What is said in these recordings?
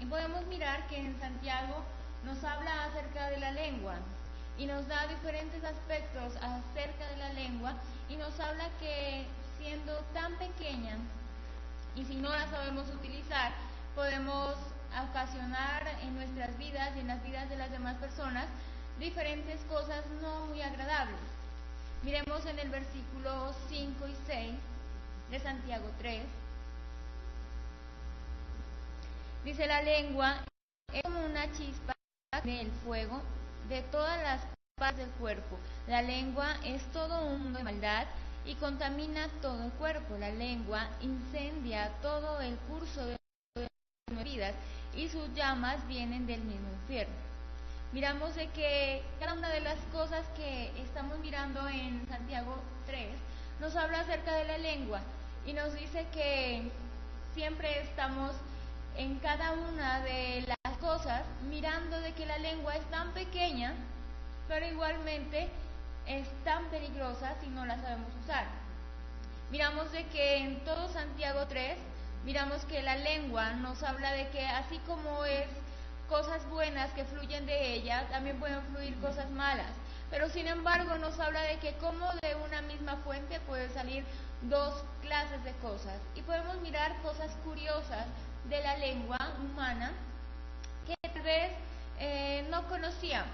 Y podemos mirar que en Santiago nos habla acerca de la lengua y nos da diferentes aspectos acerca de la lengua y nos habla que siendo tan pequeña y si no la sabemos utilizar, podemos ocasionar en nuestras vidas y en las vidas de las demás personas diferentes cosas no muy agradables. Miremos en el versículo 5 y 6 de Santiago 3. Dice: la lengua es como una chispa del fuego de todas las partes del cuerpo. La lengua es todo un mundo de maldad y contamina todo el cuerpo. La lengua incendia todo el curso de nuestras vidas y sus llamas vienen del mismo infierno. Miramos de que cada una de las cosas que estamos mirando en Santiago 3 nos habla acerca de la lengua y nos dice que siempre estamos en cada una de las cosas mirando de que la lengua es tan pequeña, pero igualmente es tan peligrosa si no la sabemos usar. Miramos de que en todo Santiago 3, miramos que la lengua nos habla de que así como es cosas buenas que fluyen de ella, también pueden fluir cosas malas. Pero sin embargo nos habla de que como de una misma fuente puede salir dos clases de cosas. Y podemos mirar cosas curiosas de la lengua humana que tal vez no conocíamos.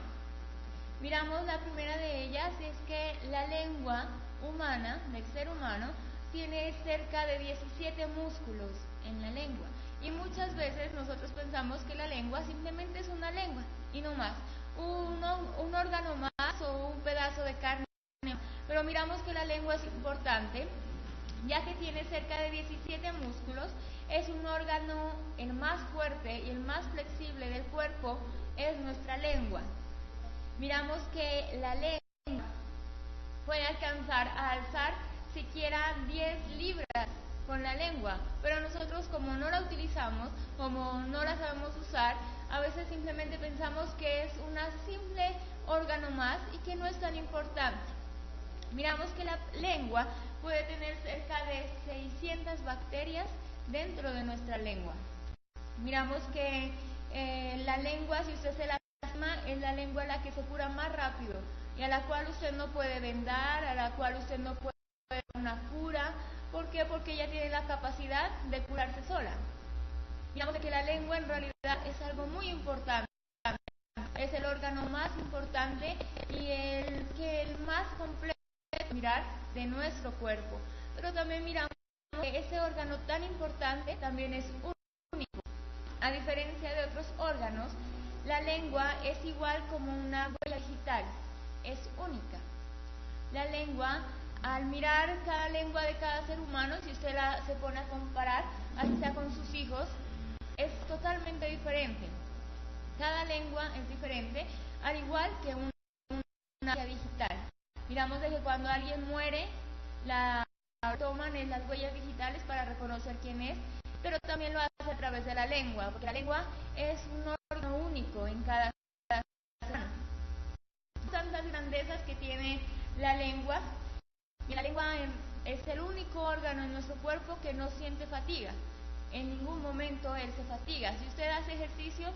Miramos la primera de ellas, es que la lengua humana, del ser humano, tiene cerca de 17 músculos en la lengua. Y muchas veces nosotros pensamos que la lengua simplemente es una lengua y no más, un órgano más o un pedazo de carne. Pero miramos que la lengua es importante, ya que tiene cerca de 17 músculos, es un órgano el más fuerte y el más flexible del cuerpo, es nuestra lengua. Miramos que la lengua puede alcanzar a alzar siquiera 10 libras con la lengua, pero nosotros como no la utilizamos, como no la sabemos usar, a veces simplemente pensamos que es un simple órgano más y que no es tan importante. Miramos que la lengua puede tener cerca de 600 bacterias dentro de nuestra lengua. Miramos que la lengua, si usted se la lastima, es la lengua la que se cura más rápido y a la cual usted no puede vendar, a la cual usted no puede dar una cura. ¿Por qué? Porque ella tiene la capacidad de curarse sola. Miramos que la lengua en realidad es algo muy importante. Es el órgano más importante y el más completo mirar de nuestro cuerpo. Pero también miramos que ese órgano tan importante también es único. A diferencia de otros órganos, la lengua es igual como una huella digital, es única. La lengua, al mirar cada lengua de cada ser humano, si usted se pone a comparar, así sea con sus hijos, es totalmente diferente. Cada lengua es diferente, al igual que una huella digital. Miramos de que cuando alguien muere, la toman en las huellas digitales para reconocer quién es, pero también lo hace a través de la lengua, porque la lengua es un órgano único en cada ser humano. Tantas grandezas que tiene la lengua, y la lengua es el único órgano en nuestro cuerpo que no siente fatiga. En ningún momento él se fatiga. Si usted hace ejercicio,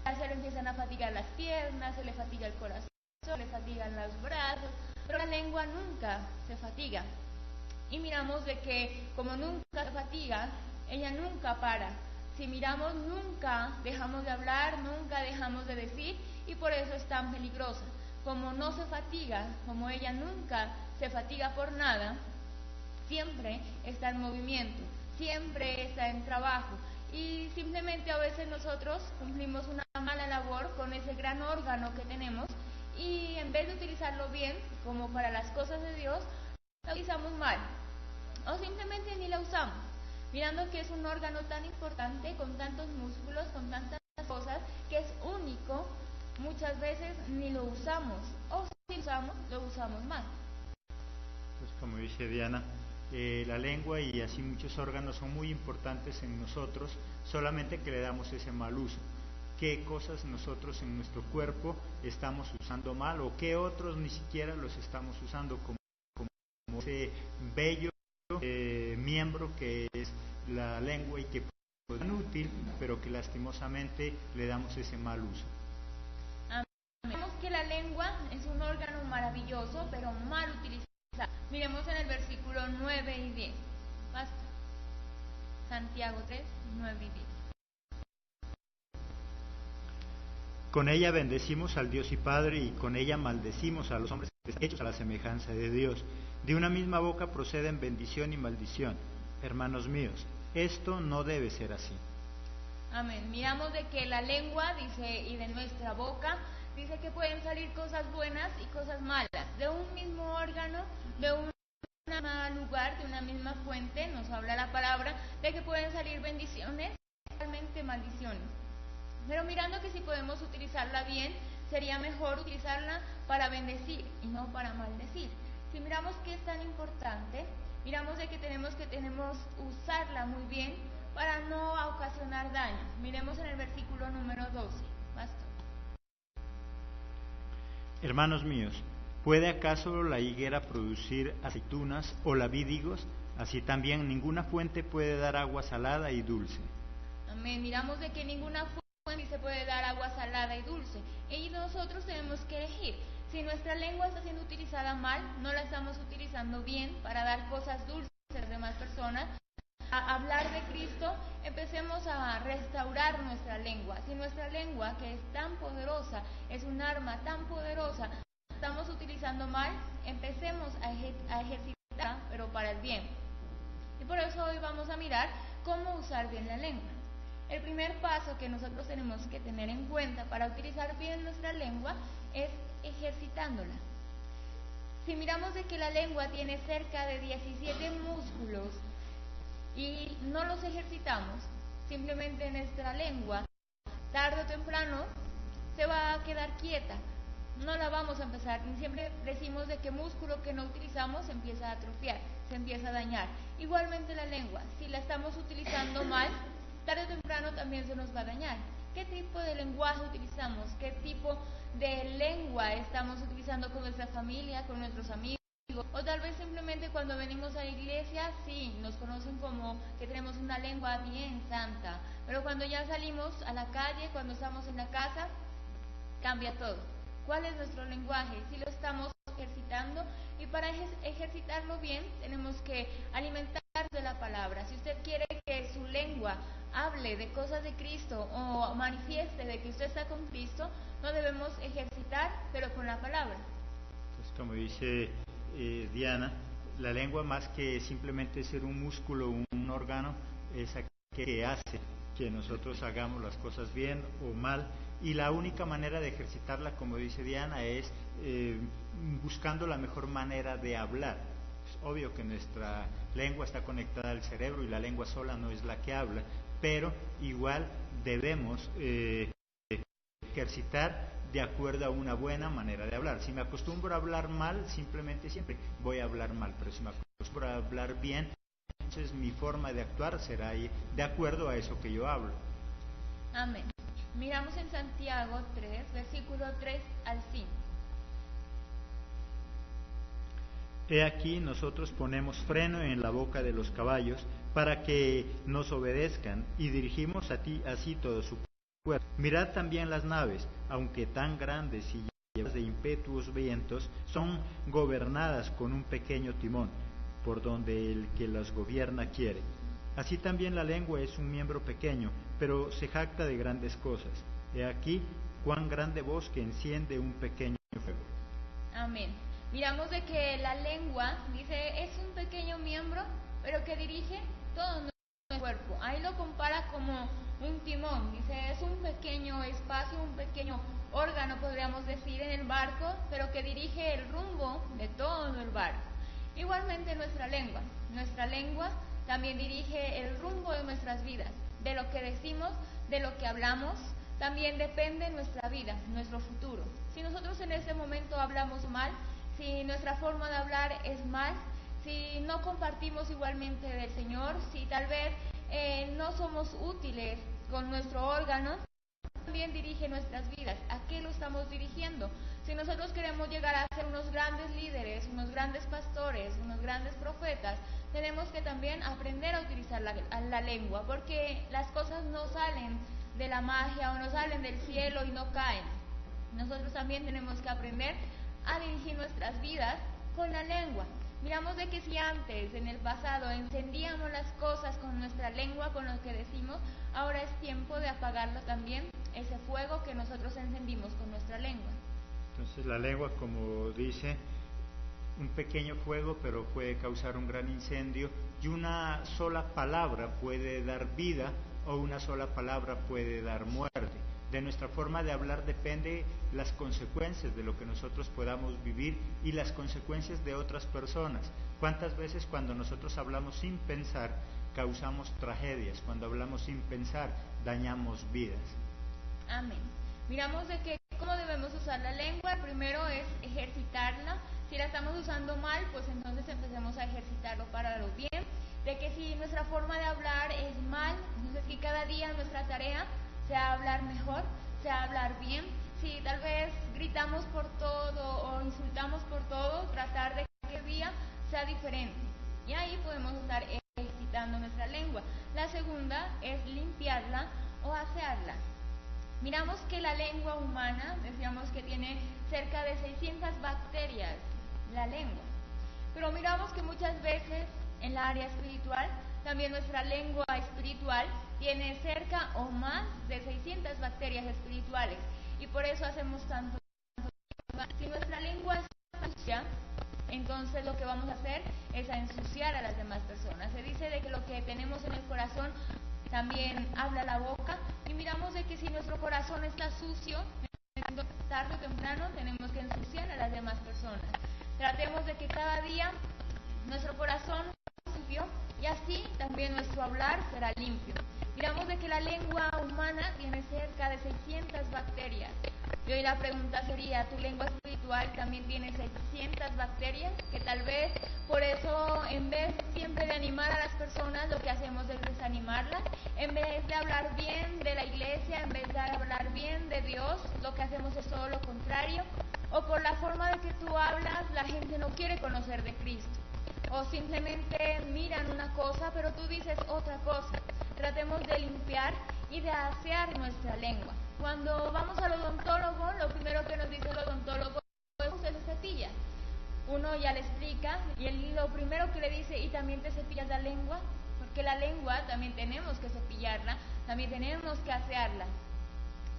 se le empiezan a fatigar las piernas, se le fatiga el corazón, se le fatigan los brazos, pero la lengua nunca se fatiga. Y miramos de que como nunca se fatiga, ella nunca para. Si miramos, nunca dejamos de hablar, nunca dejamos de decir, y por eso es tan peligrosa. Como no se fatiga, como ella nunca se fatiga por nada, siempre está en movimiento, siempre está en trabajo. Y simplemente a veces nosotros cumplimos una mala labor con ese gran órgano que tenemos y en vez de utilizarlo bien, como para las cosas de Dios, la utilizamos mal o simplemente ni la usamos, mirando que es un órgano tan importante, con tantos músculos, con tantas cosas, que es único. Muchas veces ni lo usamos, o si lo usamos mal. Pues como dice Diana, la lengua y así muchos órganos son muy importantes en nosotros, solamente que le damos ese mal uso. ¿Qué cosas nosotros en nuestro cuerpo estamos usando mal o qué otros ni siquiera los estamos usando como ese bello miembro que es la lengua y que podemos tan útil, pero que lastimosamente le damos ese mal uso. Vemos que la lengua es un órgano maravilloso, pero mal utilizado. Miremos en el versículo 9 y 10. Basta. Santiago 3, 9 y 10. Con ella bendecimos al Dios y Padre, y con ella maldecimos a los hombres hechos a la semejanza de Dios. De una misma boca proceden bendición y maldición. Hermanos míos, esto no debe ser así. Amén. Miramos de que la lengua, dice, y de nuestra boca, dice que pueden salir cosas buenas y cosas malas. De un mismo órgano, de un lugar, de una misma fuente, nos habla la palabra, de que pueden salir bendiciones y realmente maldiciones. Pero mirando que si podemos utilizarla bien, sería mejor utilizarla para bendecir y no para maldecir. Si miramos que es tan importante, miramos de que tenemos usarla muy bien para no ocasionar daño. Miremos en el versículo número 12. Basta. Hermanos míos, ¿puede acaso la higuera producir aceitunas o la vid higos? Así también ninguna fuente puede dar agua salada y dulce. Amén. Miramos de que ninguna fuente se puede dar agua salada y dulce. Y nosotros tenemos que elegir. Si nuestra lengua está siendo utilizada mal, no la estamos utilizando bien para dar cosas dulces a las demás personas, a hablar de Cristo, empecemos a restaurar nuestra lengua. Si nuestra lengua, que es tan poderosa, es un arma tan poderosa, estamos utilizando mal, empecemos a ejercitarla, pero para el bien. Y por eso hoy vamos a mirar cómo usar bien la lengua. El primer paso que nosotros tenemos que tener en cuenta para utilizar bien nuestra lengua es ejercitándola. Si miramos de que la lengua tiene cerca de 17 músculos y no los ejercitamos, simplemente nuestra lengua, tarde o temprano, se va a quedar quieta. No la vamos a empezar. Siempre decimos de que músculo que no utilizamos se empieza a atrofiar, se empieza a dañar. Igualmente la lengua, si la estamos utilizando mal, tarde o temprano también se nos va a dañar. ¿Qué tipo de lenguaje utilizamos? ¿Qué tipo de lengua estamos utilizando con nuestra familia, con nuestros amigos? O tal vez simplemente cuando venimos a la iglesia, sí, nos conocen como que tenemos una lengua bien santa. Pero cuando ya salimos a la calle, cuando estamos en la casa, cambia todo. ¿Cuál es nuestro lenguaje? Si lo estamos ejercitando, y para ejercitarlo bien tenemos que alimentarnos de la palabra. Si usted quiere que su lengua hable de cosas de Cristo o manifieste de que usted está con Cristo, no debemos ejercitar, pero con la palabra. Entonces, como dice Diana, la lengua, más que simplemente ser un músculo, un órgano, es aquel que hace que nosotros hagamos las cosas bien o mal, y la única manera de ejercitarla, como dice Diana, es buscando la mejor manera de hablar. Es obvio que nuestra lengua está conectada al cerebro y la lengua sola no es la que habla, pero igual debemos ejercitar de acuerdo a una buena manera de hablar. Si me acostumbro a hablar mal, simplemente siempre voy a hablar mal, pero si me acostumbro a hablar bien, entonces mi forma de actuar será de acuerdo a eso que yo hablo. Amén. Miramos en Santiago 3, versículo 3 al 5. He aquí nosotros ponemos freno en la boca de los caballos para que nos obedezcan, y dirigimos así todo su cuerpo. Mirad también las naves, aunque tan grandes y llenas de impetuosos vientos, son gobernadas con un pequeño timón, por donde el que las gobierna quiere. Así también la lengua es un miembro pequeño, pero se jacta de grandes cosas. He aquí cuán grande bosque enciende un pequeño fuego. Amén. Miramos de que la lengua, dice, es un pequeño miembro, pero que dirige todo nuestro cuerpo. Ahí lo compara como un timón. Dice, es un pequeño espacio, un pequeño órgano, podríamos decir, en el barco, pero que dirige el rumbo de todo el barco. Igualmente nuestra lengua también dirige el rumbo de nuestras vidas, de lo que decimos, de lo que hablamos, también depende nuestra vida, nuestro futuro. Si nosotros en ese momento hablamos mal, si nuestra forma de hablar es mal, si no compartimos igualmente del Señor, si tal vez no somos útiles con nuestro órgano, también dirige nuestras vidas. ¿A qué lo estamos dirigiendo? Si nosotros queremos llegar a ser unos grandes líderes, unos grandes pastores, unos grandes profetas, tenemos que también aprender a utilizar la lengua, porque las cosas no salen de la magia o no salen del cielo y no caen. Nosotros también tenemos que aprender a dirigir nuestras vidas con la lengua. Miramos de que si antes, en el pasado, encendíamos las cosas con nuestra lengua, con lo que decimos, ahora es tiempo de apagarlo también, ese fuego que nosotros encendimos con nuestra lengua. Entonces la lengua, como dice, un pequeño fuego, pero puede causar un gran incendio, y una sola palabra puede dar vida o una sola palabra puede dar muerte. De nuestra forma de hablar depende las consecuencias de lo que nosotros podamos vivir y las consecuencias de otras personas. ¿Cuántas veces cuando nosotros hablamos sin pensar causamos tragedias? Cuando hablamos sin pensar dañamos vidas. Amén. Miramos de que cómo debemos usar la lengua. Primero es ejercitarla. Si la estamos usando mal, pues entonces empecemos a ejercitarlo para lo bien. De que si nuestra forma de hablar es mal, entonces que cada día nuestra tarea sea hablar mejor, sea hablar bien. Si tal vez gritamos por todo o insultamos por todo, tratar de que cada día sea diferente. Y ahí podemos estar ejercitando nuestra lengua. La segunda es limpiarla o asearla. Miramos que la lengua humana, decíamos que tiene cerca de 600 bacterias, la lengua. Pero miramos que muchas veces en la área espiritual, también nuestra lengua espiritual tiene cerca o más de 600 bacterias espirituales. Y por eso hacemos tanto. Si nuestra lengua es sucia, entonces lo que vamos a hacer es a ensuciar a las demás personas. Se dice de que lo que tenemos en el corazón también habla la boca, y miramos de que si nuestro corazón está sucio, tarde o temprano tenemos que ensuciar a las demás personas. Tratemos de que cada día nuestro corazón sea limpio y así también nuestro hablar será limpio. Miramos de que la lengua humana tiene cerca de 600 bacterias. Y hoy la pregunta sería, ¿tu lengua espiritual también tiene 600 bacterias? Que tal vez por eso, en vez siempre de animar a las personas, lo que hacemos es desanimarlas. En vez de hablar bien de la iglesia, en vez de hablar bien de Dios, lo que hacemos es todo lo contrario. O por la forma de que tú hablas, la gente no quiere conocer de Cristo. O simplemente miran una cosa, pero tú dices otra cosa. Tratemos de limpiar y de asear nuestra lengua. Cuando vamos al odontólogo, lo primero que nos dice el odontólogo es que se cepilla. Uno ya le explica y él lo primero que le dice, ¿y también te cepillas la lengua? Porque la lengua también tenemos que cepillarla, también tenemos que asearla.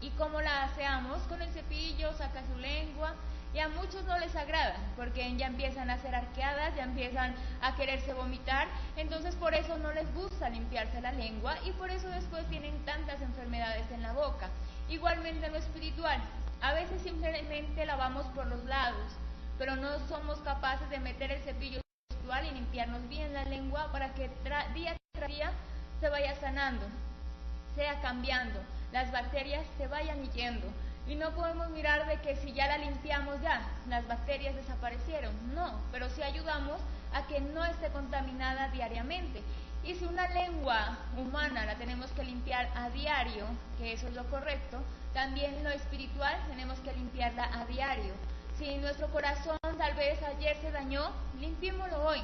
¿Y cómo la aseamos? Con el cepillo, saca su lengua, y a muchos no les agrada, porque ya empiezan a hacer arqueadas, ya empiezan a quererse vomitar, entonces por eso no les gusta limpiarse la lengua, y por eso después tienen tantas enfermedades en la boca. Igualmente en lo espiritual, a veces simplemente lavamos por los lados, pero no somos capaces de meter el cepillo espiritual y limpiarnos bien la lengua para que día tras día se vaya sanando, sea cambiando, las bacterias se vayan yendo. Y no podemos mirar de que si ya la limpiamos ya, las bacterias desaparecieron. No, pero sí ayudamos a que no esté contaminada diariamente. Y si una lengua humana la tenemos que limpiar a diario, que eso es lo correcto, también lo espiritual tenemos que limpiarla a diario. Si nuestro corazón tal vez ayer se dañó, limpiémoslo hoy.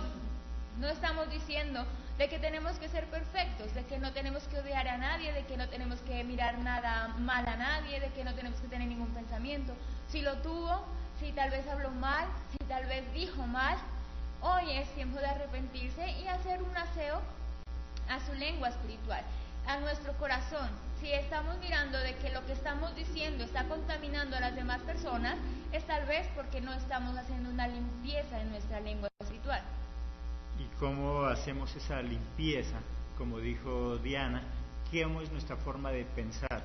No estamos diciendo de que tenemos que ser perfectos, de que no tenemos que odiar a nadie, de que no tenemos que mirar nada mal a nadie, de que no tenemos que tener ningún pensamiento. Si lo tuvo, si tal vez habló mal, si tal vez dijo mal, hoy es tiempo de arrepentirse y hacer un aseo a su lengua espiritual, a nuestro corazón. Si estamos mirando de que lo que estamos diciendo está contaminando a las demás personas, es tal vez porque no estamos haciendo una limpieza en nuestra lengua espiritual. ¿Y cómo hacemos esa limpieza? Como dijo Diana, ¿cómo es nuestra forma de pensar?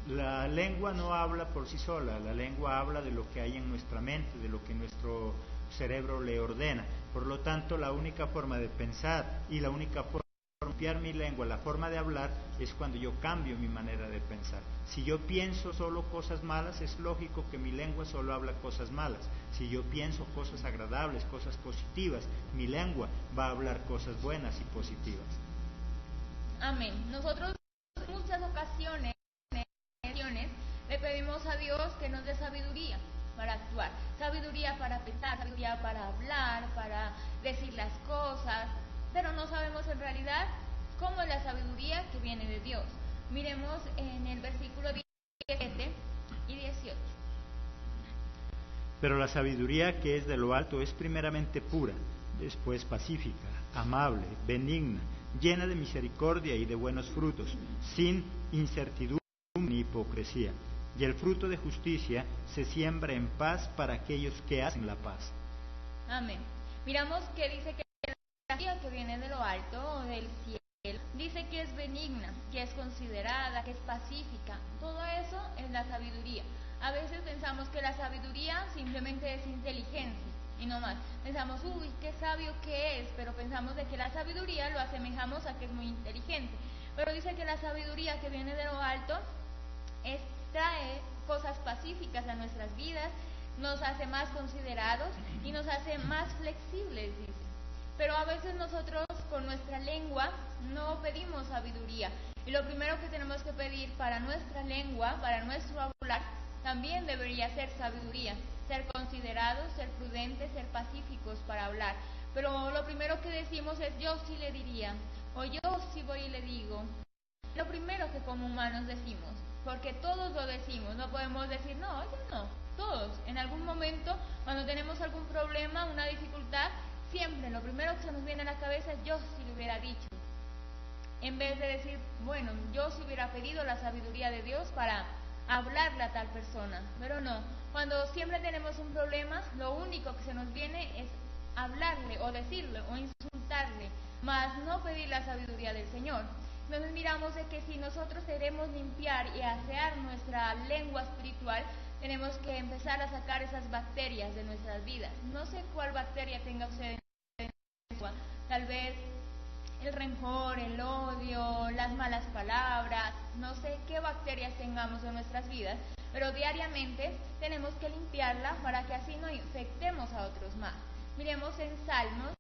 La lengua no habla por sí sola, la lengua habla de lo que hay en nuestra mente, de lo que nuestro cerebro le ordena. Por lo tanto, la única forma de pensar y la única forma de limpiar mi lengua, la forma de hablar, es cuando yo cambio mi manera de pensar. Si yo pienso solo cosas malas, es lógico que mi lengua solo habla cosas malas. Si yo pienso cosas agradables, cosas positivas, mi lengua va a hablar cosas buenas y positivas. Amén. Nosotros en muchas ocasiones Le pedimos a Dios que nos dé sabiduría para actuar, sabiduría para pensar, sabiduría para hablar, para decir las cosas, pero no sabemos en realidad cómo es la sabiduría que viene de Dios. Miremos en el versículo 17 y 18. Pero la sabiduría que es de lo alto es primeramente pura, después pacífica, amable, benigna, llena de misericordia y de buenos frutos, sin incertidumbre ni hipocresía. Y el fruto de justicia se siembra en paz para aquellos que hacen la paz. Amén. Miramos que dice que la sabiduría que viene de lo alto o del cielo, dice que es benigna, que es considerada, que es pacífica. Todo eso es la sabiduría. A veces pensamos que la sabiduría simplemente es inteligencia y no más. Pensamos, uy, qué sabio que es, pero pensamos de que la sabiduría lo asemejamos a que es muy inteligente. Pero dice que la sabiduría que viene de lo alto trae cosas pacíficas a nuestras vidas, nos hace más considerados y nos hace más flexibles, dice. Pero a veces nosotros con nuestra lengua no pedimos sabiduría. Y lo primero que tenemos que pedir para nuestra lengua, para nuestro hablar, también debería ser sabiduría. Ser considerados, ser prudentes, ser pacíficos para hablar. Pero lo primero que decimos es yo sí le diría, o yo sí voy y le digo. Lo primero que como humanos decimos, porque todos lo decimos, no podemos decir no, yo no, todos. En algún momento, cuando tenemos algún problema, una dificultad, siempre lo primero que se nos viene a la cabeza es yo sí le hubiera dicho. En vez de decir, bueno, yo sí hubiera pedido la sabiduría de Dios para hablarle a tal persona, pero no. Cuando siempre tenemos un problema, lo único que se nos viene es hablarle o decirle o insultarle, mas no pedir la sabiduría del Señor. Entonces miramos de que si nosotros queremos limpiar y asear nuestra lengua espiritual, tenemos que empezar a sacar esas bacterias de nuestras vidas. No sé cuál bacteria tenga usted en su lengua, tal vez el rencor, el odio, las malas palabras, no sé qué bacterias tengamos en nuestras vidas, pero diariamente tenemos que limpiarla para que así no infectemos a otros más. Miremos en Salmos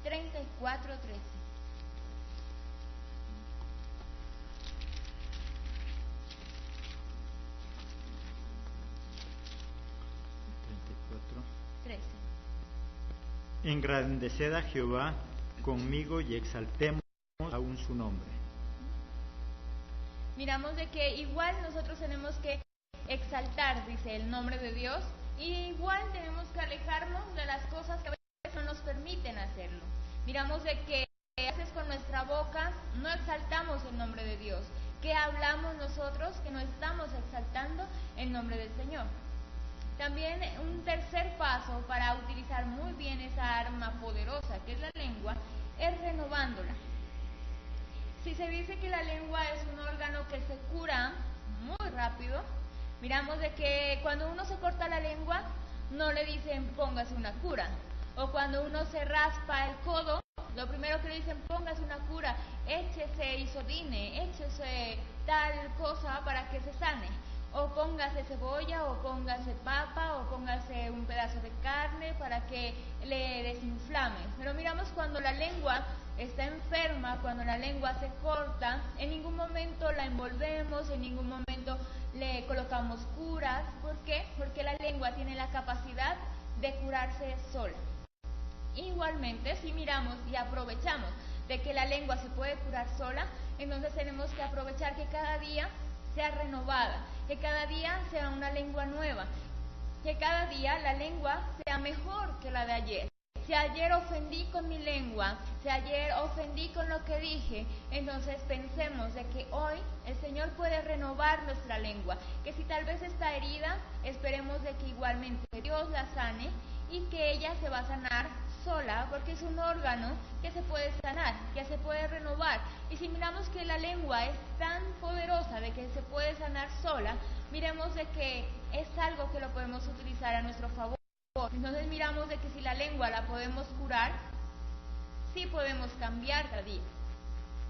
34:13. Engrandeced a Jehová conmigo y exaltemos aún su nombre. Miramos de que igual nosotros tenemos que exaltar, dice, el nombre de Dios, y igual tenemos que alejarnos de las cosas que a veces no nos permiten hacerlo. Miramos de que a veces con nuestra boca no exaltamos el nombre de Dios. ¿Qué hablamos nosotros que no estamos exaltando el nombre del Señor? También un tercer paso para utilizar muy bien esa arma poderosa que es la lengua es renovándola. Si se dice que la lengua es un órgano que se cura muy rápido, miramos de que cuando uno se corta la lengua no le dicen póngase una cura, o cuando uno se raspa el codo, lo primero que le dicen póngase una cura, échese isodine, échese tal cosa para que se sane. O póngase cebolla, o póngase papa, o póngase un pedazo de carne para que le desinflame. Pero miramos cuando la lengua está enferma, cuando la lengua se corta, en ningún momento la envolvemos, en ningún momento le colocamos curas. ¿Por qué? Porque la lengua tiene la capacidad de curarse sola. Igualmente, si miramos y aprovechamos de que la lengua se puede curar sola, entonces tenemos que aprovechar que cada día sea renovada, que cada día sea una lengua nueva, que cada día la lengua sea mejor que la de ayer. Si ayer ofendí con mi lengua, si ayer ofendí con lo que dije, entonces pensemos de que hoy el Señor puede renovar nuestra lengua, que si tal vez está herida, esperemos de que igualmente Dios la sane y que ella se va a sanar sola, porque es un órgano que se puede sanar, que se puede renovar. Y si miramos que la lengua es tan poderosa de que se puede sanar sola, miremos de que es algo que lo podemos utilizar a nuestro favor. Entonces miramos de que si la lengua la podemos curar, sí podemos cambiar cada día.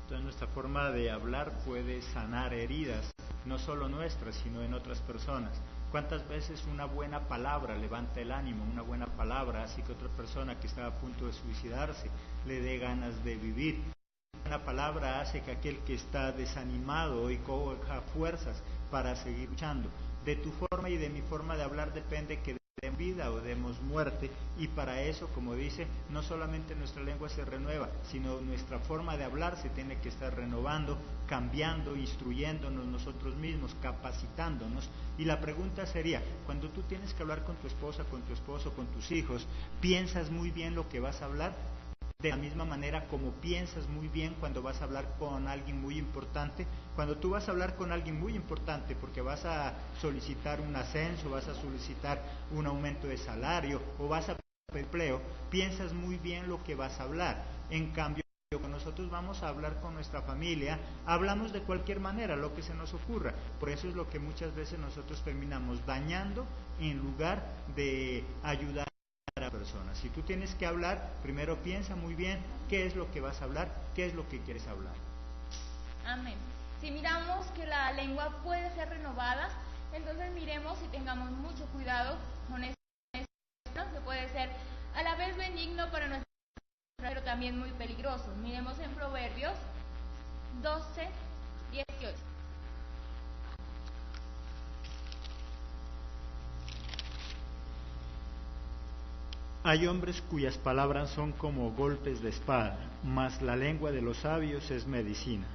Entonces nuestra forma de hablar puede sanar heridas, no solo nuestras, sino en otras personas. ¿Cuántas veces una buena palabra levanta el ánimo? Una buena palabra hace que otra persona que está a punto de suicidarse le dé ganas de vivir. Una palabra hace que aquel que está desanimado y coja fuerzas para seguir luchando. De tu forma y de mi forma de hablar depende que demos vida o demos muerte, y para eso, como dice, no solamente nuestra lengua se renueva, sino nuestra forma de hablar se tiene que estar renovando, cambiando, instruyéndonos nosotros mismos, capacitándonos. Y la pregunta sería, cuando tú tienes que hablar con tu esposa, con tu esposo, con tus hijos, ¿piensas muy bien lo que vas a hablar? De la misma manera como piensas muy bien cuando vas a hablar con alguien muy importante. Cuando tú vas a hablar con alguien muy importante porque vas a solicitar un ascenso, vas a solicitar un aumento de salario o vas a pedir empleo, piensas muy bien lo que vas a hablar. En cambio, cuando nosotros vamos a hablar con nuestra familia, hablamos de cualquier manera, lo que se nos ocurra. Por eso es lo que muchas veces nosotros terminamos dañando en lugar de ayudar a la persona. Si tú tienes que hablar, primero piensa muy bien qué es lo que vas a hablar, qué es lo que quieres hablar. Amén. Si miramos que la lengua puede ser renovada, entonces miremos y tengamos mucho cuidado con esto, que puede ser a la vez benigno para nuestra, pero también muy peligroso. Miremos en Proverbios 12:18. Hay hombres cuyas palabras son como golpes de espada, mas la lengua de los sabios es medicina.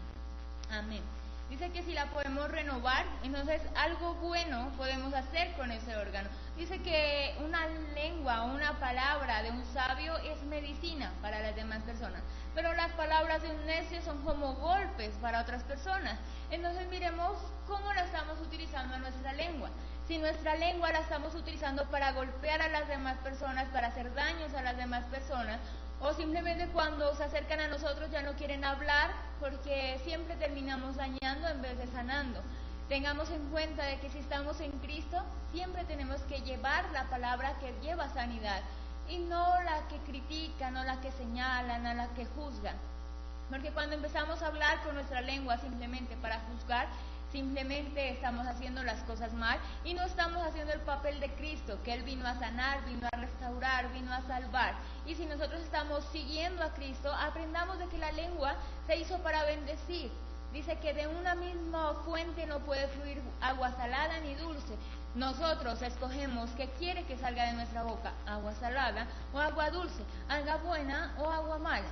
Amén. Dice que si la podemos renovar, entonces algo bueno podemos hacer con ese órgano. Dice que una lengua, una palabra de un sabio es medicina para las demás personas, pero las palabras de un necio son como golpes para otras personas. Entonces miremos cómo la estamos utilizando en nuestra lengua. Si nuestra lengua la estamos utilizando para golpear a las demás personas, para hacer daños a las demás personas, o simplemente cuando se acercan a nosotros ya no quieren hablar porque siempre terminamos dañando en vez de sanando. Tengamos en cuenta de que si estamos en Cristo, siempre tenemos que llevar la palabra que lleva sanidad y no la que critican, no la que señalan, no la que juzgan. Porque cuando empezamos a hablar con nuestra lengua simplemente para juzgar, simplemente estamos haciendo las cosas mal y no estamos haciendo el papel de Cristo, que Él vino a sanar, vino a restaurar, vino a salvar. Y si nosotros estamos siguiendo a Cristo, aprendamos de que la lengua se hizo para bendecir. Dice que de una misma fuente no puede fluir agua salada ni dulce. Nosotros escogemos qué quiere que salga de nuestra boca, agua salada o agua dulce, agua buena o agua mala.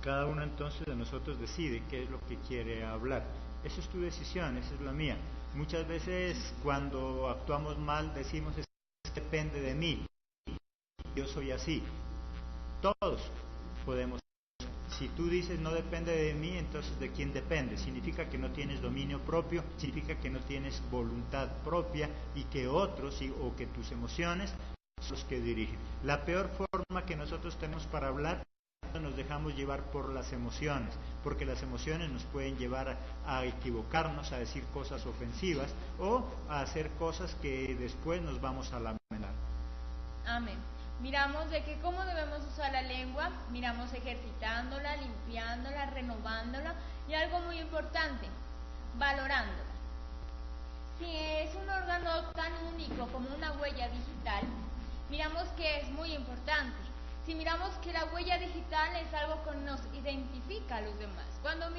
Cada uno entonces de nosotros decide qué es lo que quiere hablar. Esa es tu decisión, esa es la mía. Muchas veces cuando actuamos mal decimos, es que depende de mí, yo soy así. Todos podemos. Si tú dices no depende de mí, entonces ¿de quién depende? Significa que no tienes dominio propio, significa que no tienes voluntad propia y que otros o que tus emociones son los que dirigen. La peor forma que nosotros tenemos para hablar, nos dejamos llevar por las emociones, porque las emociones nos pueden llevar a equivocarnos, a decir cosas ofensivas o a hacer cosas que después nos vamos a lamentar. Amén. Miramos de que cómo debemos usar la lengua, miramos ejercitándola, limpiándola, renovándola y algo muy importante, valorándola. Si es un órgano tan único como una huella digital, miramos que es muy importante. Si miramos que la huella digital es algo que nos identifica a los demás. Cuando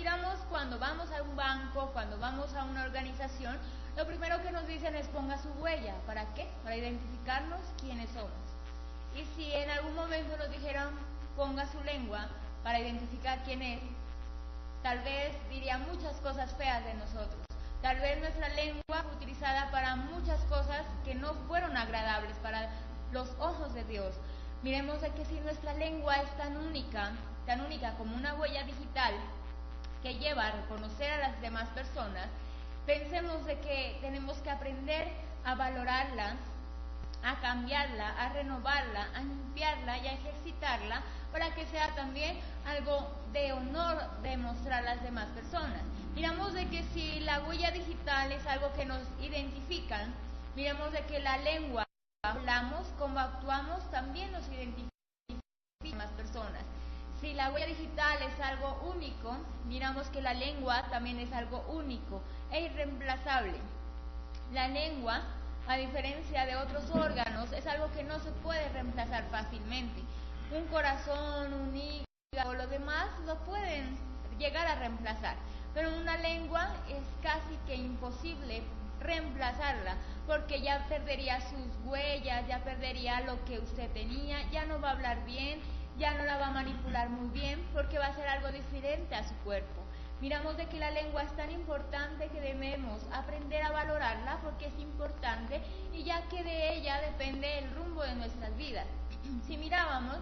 vamos a un banco, cuando vamos a una organización, lo primero que nos dicen es ponga su huella. ¿Para qué? Para identificarnos quiénes somos. Y si en algún momento nos dijeran ponga su lengua para identificar quién es, tal vez diría muchas cosas feas de nosotros. Tal vez nuestra lengua fue utilizada para muchas cosas que no fueron agradables para los ojos de Dios. Miremos de que si nuestra lengua es tan única como una huella digital que lleva a reconocer a las demás personas, pensemos de que tenemos que aprender a valorarla, a cambiarla, a renovarla, a limpiarla y a ejercitarla para que sea también algo de honor de mostrar a las demás personas. Miramos de que si la huella digital es algo que nos identifica, miremos de que la lengua, hablamos, como actuamos, también nos identifica a las demás personas. Si la huella digital es algo único, miramos que la lengua también es algo único e irreemplazable. La lengua, a diferencia de otros órganos, es algo que no se puede reemplazar fácilmente. Un corazón, un hígado, lo demás lo pueden llegar a reemplazar, pero una lengua es casi que imposible reemplazarla, porque ya perdería sus huellas, ya perdería lo que usted tenía, ya no va a hablar bien, ya no la va a manipular muy bien, porque va a ser algo diferente a su cuerpo. Miramos de que la lengua es tan importante que debemos aprender a valorarla porque es importante y ya que de ella depende el rumbo de nuestras vidas. Si mirábamos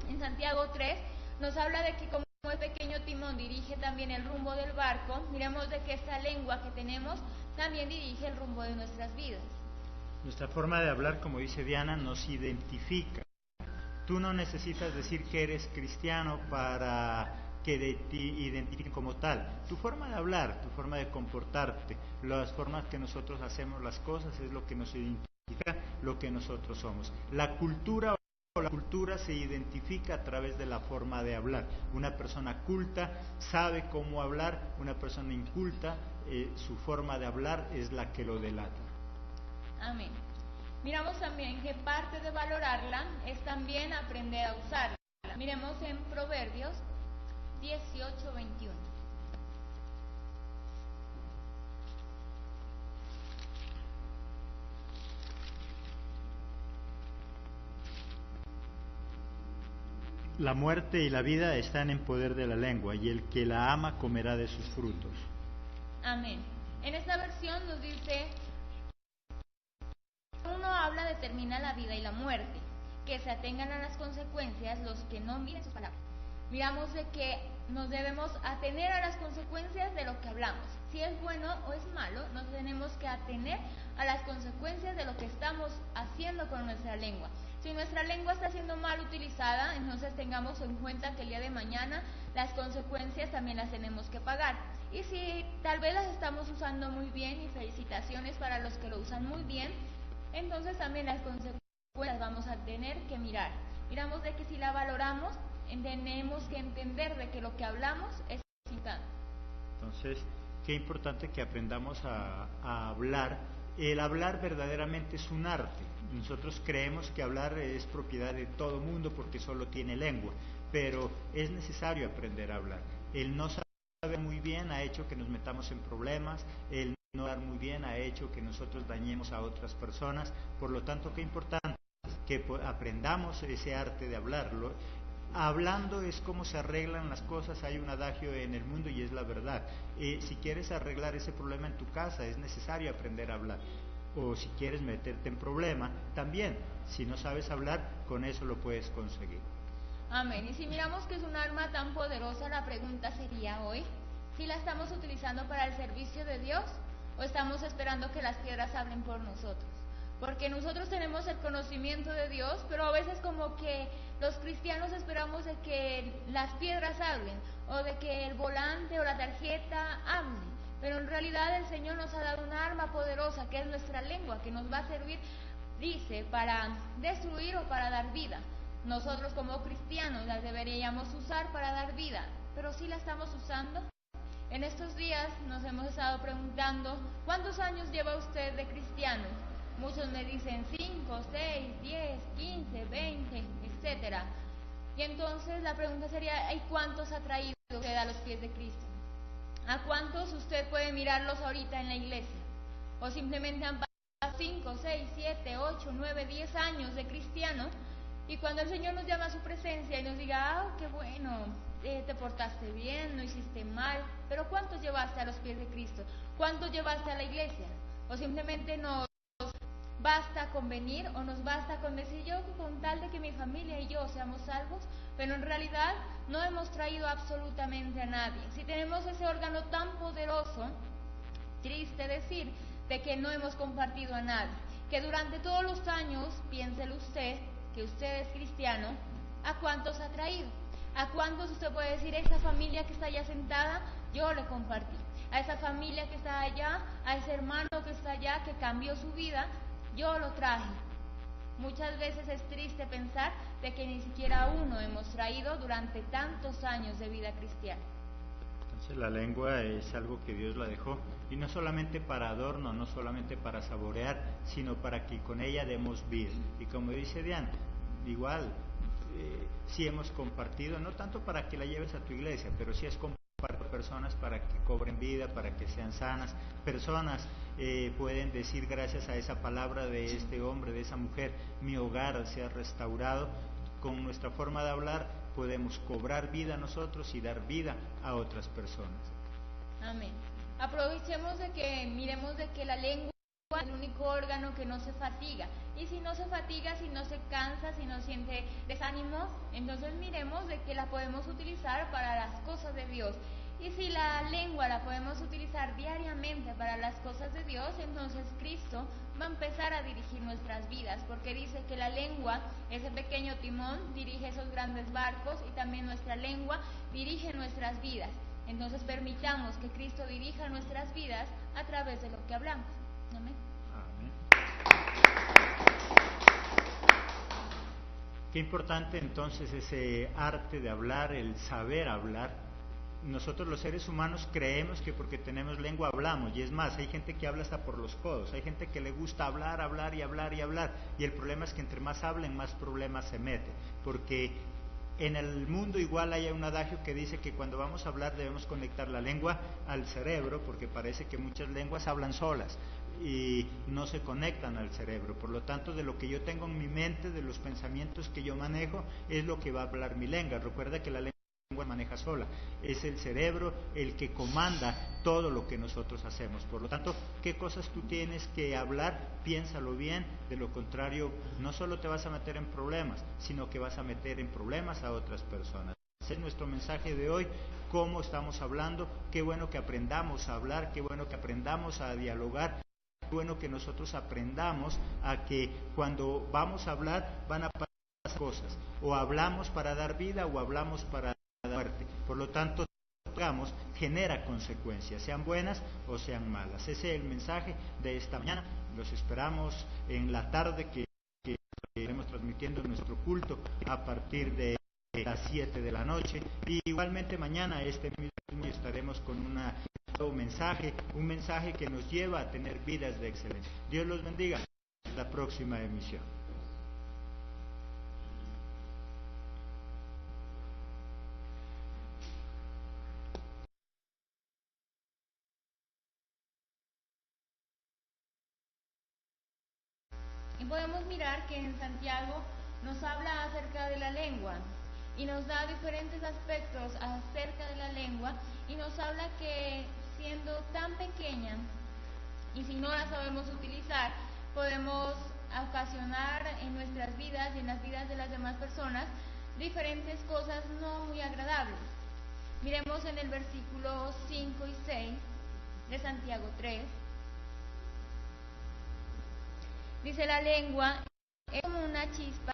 en Santiago 3, nos habla de que como el pequeño timón dirige también el rumbo del barco, miramos de que esta lengua que tenemos también dirige el rumbo de nuestras vidas. Nuestra forma de hablar, como dice Diana, nos identifica. Tú no necesitas decir que eres cristiano para que te identifiquen como tal. Tu forma de hablar, tu forma de comportarte, las formas que nosotros hacemos las cosas es lo que nos identifica, lo que nosotros somos. La cultura se identifica a través de la forma de hablar. Una persona culta sabe cómo hablar, una persona inculta, su forma de hablar es la que lo delata. Amén. Miramos también que parte de valorarla es también aprender a usarla. Miremos en Proverbios 18:21. La muerte y la vida están en poder de la lengua, y el que la ama comerá de sus frutos. Amén. En esta versión nos dice: uno habla determina la vida y la muerte, que se atengan a las consecuencias los que no miren sus palabras. Miramos de que nos debemos atener a las consecuencias de lo que hablamos. Si es bueno o es malo, nos tenemos que atener a las consecuencias de lo que estamos haciendo con nuestra lengua. Si nuestra lengua está siendo mal utilizada, entonces tengamos en cuenta que el día de mañana las consecuencias también las tenemos que pagar. Y si tal vez las estamos usando muy bien, y felicitaciones para los que lo usan muy bien, entonces también las consecuencias vamos a tener que mirar. Miramos de que si la valoramos, tenemos que entender de que lo que hablamos es importante. Entonces, qué importante que aprendamos a hablar. El hablar verdaderamente es un arte. Nosotros creemos que hablar es propiedad de todo mundo porque solo tiene lengua, pero es necesario aprender a hablar. El no saber muy bien ha hecho que nos metamos en problemas, el no hablar muy bien ha hecho que nosotros dañemos a otras personas. Por lo tanto, qué importante que aprendamos ese arte de hablarlo. Hablando es como se arreglan las cosas. Hay un adagio en el mundo y es la verdad. Si quieres arreglar ese problema en tu casa, es necesario aprender a hablar. O si quieres meterte en problema, también. Si no sabes hablar, con eso lo puedes conseguir. Amén. Y si miramos que es un arma tan poderosa, la pregunta sería hoy, ¿si la estamos utilizando para el servicio de Dios o estamos esperando que las piedras hablen por nosotros? Porque nosotros tenemos el conocimiento de Dios, pero a veces como que los cristianos esperamos de que las piedras hablen, o de que el volante o la tarjeta hable. Pero en realidad el Señor nos ha dado una arma poderosa, que es nuestra lengua, que nos va a servir, dice, para destruir o para dar vida. Nosotros como cristianos las deberíamos usar para dar vida, pero ¿sí la estamos usando? En estos días nos hemos estado preguntando, ¿cuántos años lleva usted de cristiano? Muchos me dicen 5, 6, 10, 15, 20, etcétera. Y entonces la pregunta sería, ¿y cuántos ha traído usted a los pies de Cristo? ¿A cuántos usted puede mirarlos ahorita en la iglesia? ¿O simplemente han pasado 5, 6, 7, 8, 9, 10 años de cristiano? Y cuando el Señor nos llama a su presencia y nos diga, qué bueno, te portaste bien, no hiciste mal, pero ¿cuántos llevaste a los pies de Cristo? ¿Cuántos llevaste a la iglesia? ¿O simplemente nos basta con venir o nos basta con decir yo con tal de que mi familia y yo seamos salvos, pero en realidad no hemos traído absolutamente a nadie? Si tenemos ese órgano tan poderoso, triste decir de que no hemos compartido a nadie, que durante todos los años, piénselo usted, que usted es cristiano, ¿a cuántos ha traído? ¿A cuántos usted puede decir, esa familia que está allá sentada, yo le compartí? A esa familia que está allá, a ese hermano que está allá, que cambió su vida, yo lo traje. Muchas veces es triste pensar de que ni siquiera uno hemos traído durante tantos años de vida cristiana. Entonces la lengua es algo que Dios la dejó, y no solamente para adorno, no solamente para saborear, sino para que con ella demos vida. Y como dice Diana, igual, sí hemos compartido, no tanto para que la lleves a tu iglesia, pero sí es compartir personas para que cobren vida, para que sean sanas, personas pueden decir gracias a esa palabra de este hombre, de esa mujer, mi hogar se ha restaurado. Con nuestra forma de hablar podemos cobrar vida a nosotros y dar vida a otras personas. Amén. Aprovechemos de que miremos de que la lengua es el único órgano que no se fatiga. Y si no se fatiga, si no se cansa, si no siente desánimo, entonces miremos de que la podemos utilizar para las cosas de Dios. Y si la lengua la podemos utilizar diariamente para las cosas de Dios, entonces Cristo va a empezar a dirigir nuestras vidas, porque dice que la lengua, ese pequeño timón, dirige esos grandes barcos, y también nuestra lengua dirige nuestras vidas. Entonces permitamos que Cristo dirija nuestras vidas a través de lo que hablamos. Amén. Amén. Qué importante entonces ese arte de hablar, el saber hablar. Nosotros los seres humanos creemos que porque tenemos lengua hablamos, y es más, hay gente que habla hasta por los codos, hay gente que le gusta hablar, hablar y hablar y hablar, y el problema es que entre más hablen, más problemas se mete, porque en el mundo igual hay un adagio que dice que cuando vamos a hablar debemos conectar la lengua al cerebro, porque parece que muchas lenguas hablan solas y no se conectan al cerebro. Por lo tanto, de lo que yo tengo en mi mente, de los pensamientos que yo manejo, es lo que va a hablar mi lengua. Recuerda que la lengua maneja sola, es el cerebro el que comanda todo lo que nosotros hacemos. Por lo tanto, qué cosas tú tienes que hablar, piénsalo bien, de lo contrario no solo te vas a meter en problemas, sino que vas a meter en problemas a otras personas. Ese es nuestro mensaje de hoy, cómo estamos hablando, qué bueno que aprendamos a hablar, qué bueno que aprendamos a dialogar, qué bueno que nosotros aprendamos a que cuando vamos a hablar van a pasar cosas, o hablamos para dar vida o hablamos para muerte. Por lo tanto, digamos, genera consecuencias, sean buenas o sean malas. Ese es el mensaje de esta mañana. Los esperamos en la tarde que estaremos transmitiendo nuestro culto a partir de las 7 de la noche. Y igualmente mañana este mismo estaremos con un mensaje que nos lleva a tener vidas de excelencia. Dios los bendiga. Hasta la próxima emisión. Y podemos mirar que en Santiago nos habla acerca de la lengua y nos da diferentes aspectos acerca de la lengua, y nos habla que siendo tan pequeña y si no la sabemos utilizar, podemos ocasionar en nuestras vidas y en las vidas de las demás personas diferentes cosas no muy agradables. Miremos en el versículo 5 y 6 de Santiago 3. Dice: la lengua es como una chispa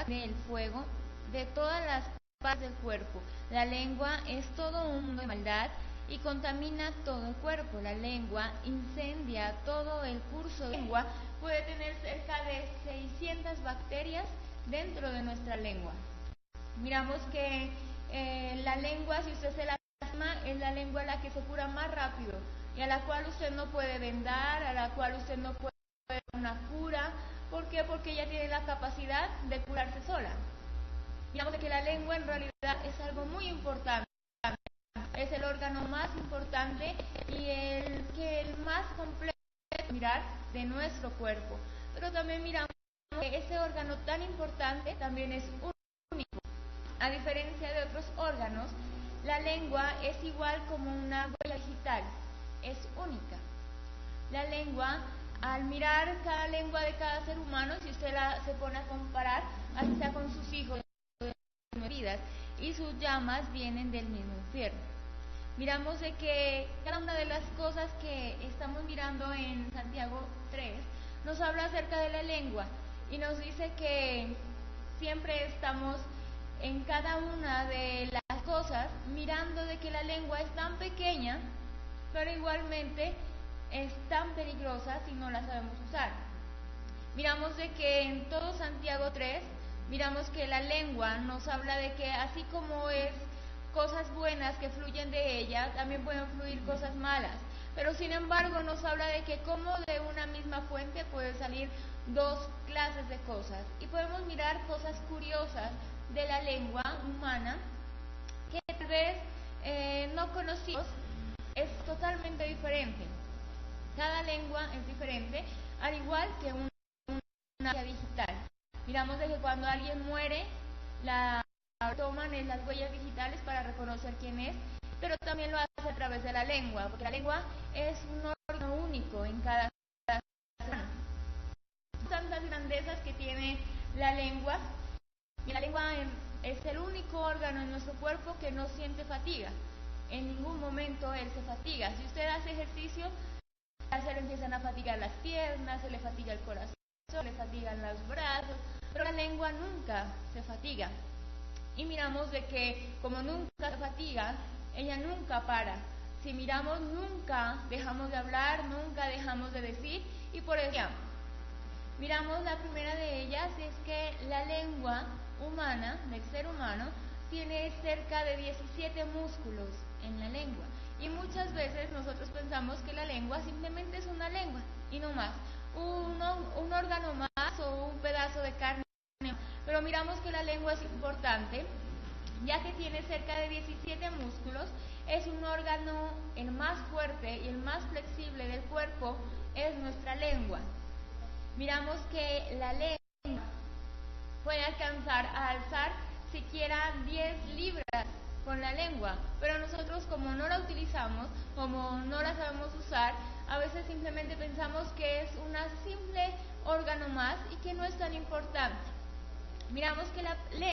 del fuego de todas las partes del cuerpo. La lengua es todo un mundo de maldad y contamina todo el cuerpo. La lengua incendia todo el curso. La lengua puede tener cerca de 600 bacterias dentro de nuestra lengua. Miramos que la lengua, si usted se la lastima, es la lengua la que se cura más rápido y a la cual usted no puede vendar, a la cual usted no puede dar una cura. ¿Por qué? Porque ella tiene la capacidad de curarse sola. Miramos que la lengua en realidad es algo muy importante. Es el órgano más importante y el más completo mirar de nuestro cuerpo. Pero también miramos que ese órgano tan importante también es único. A diferencia de otros órganos, la lengua es igual como una huella digital, es única. La lengua, al mirar cada lengua de cada ser humano, si usted se pone a comparar, así sea con sus hijos, vidas, y sus llamas vienen del mismo infierno. Miramos de que cada una de las cosas que estamos mirando en Santiago 3 nos habla acerca de la lengua y nos dice que siempre estamos en cada una de las cosas mirando de que la lengua es tan pequeña, pero igualmente es tan peligrosa si no la sabemos usar. Miramos de que en todo Santiago 3 miramos que la lengua nos habla de que así como es cosas buenas que fluyen de ella, también pueden fluir cosas malas. Pero sin embargo nos habla de que como de una misma fuente puede salir dos clases de cosas. Y podemos mirar cosas curiosas de la lengua humana que tal vez no conocimos, es totalmente diferente. Cada lengua es diferente, al igual que una huella digital. Miramos de que cuando alguien muere, toman las huellas digitales para reconocer quién es, pero también lo hace a través de la lengua, porque la lengua es un órgano único en cada persona. Tantas grandezas que tiene la lengua, y la lengua es el único órgano en nuestro cuerpo que no siente fatiga. En ningún momento él se fatiga. Si usted hace ejercicio, se le empiezan a fatigar las piernas, se le fatiga el corazón, se le fatigan los brazos, pero la lengua nunca se fatiga. Y miramos de que como nunca se fatiga, ella nunca para. Si miramos, nunca dejamos de hablar, nunca dejamos de decir, y por eso miramos la primera de ellas, es que la lengua humana, del ser humano, tiene cerca de 17 músculos en la lengua. Y muchas veces nosotros pensamos que la lengua simplemente es una lengua y no más, un órgano más o un pedazo de carne. Pero miramos que la lengua es importante, ya que tiene cerca de 17 músculos, es un órgano el más fuerte y el más flexible del cuerpo, es nuestra lengua. Miramos que la lengua puede alcanzar a alzar siquiera 10 libras con la lengua, pero nosotros como no la utilizamos, como no la sabemos usar, a veces simplemente pensamos que es un simple órgano más y que no es tan importante. Miramos que la lengua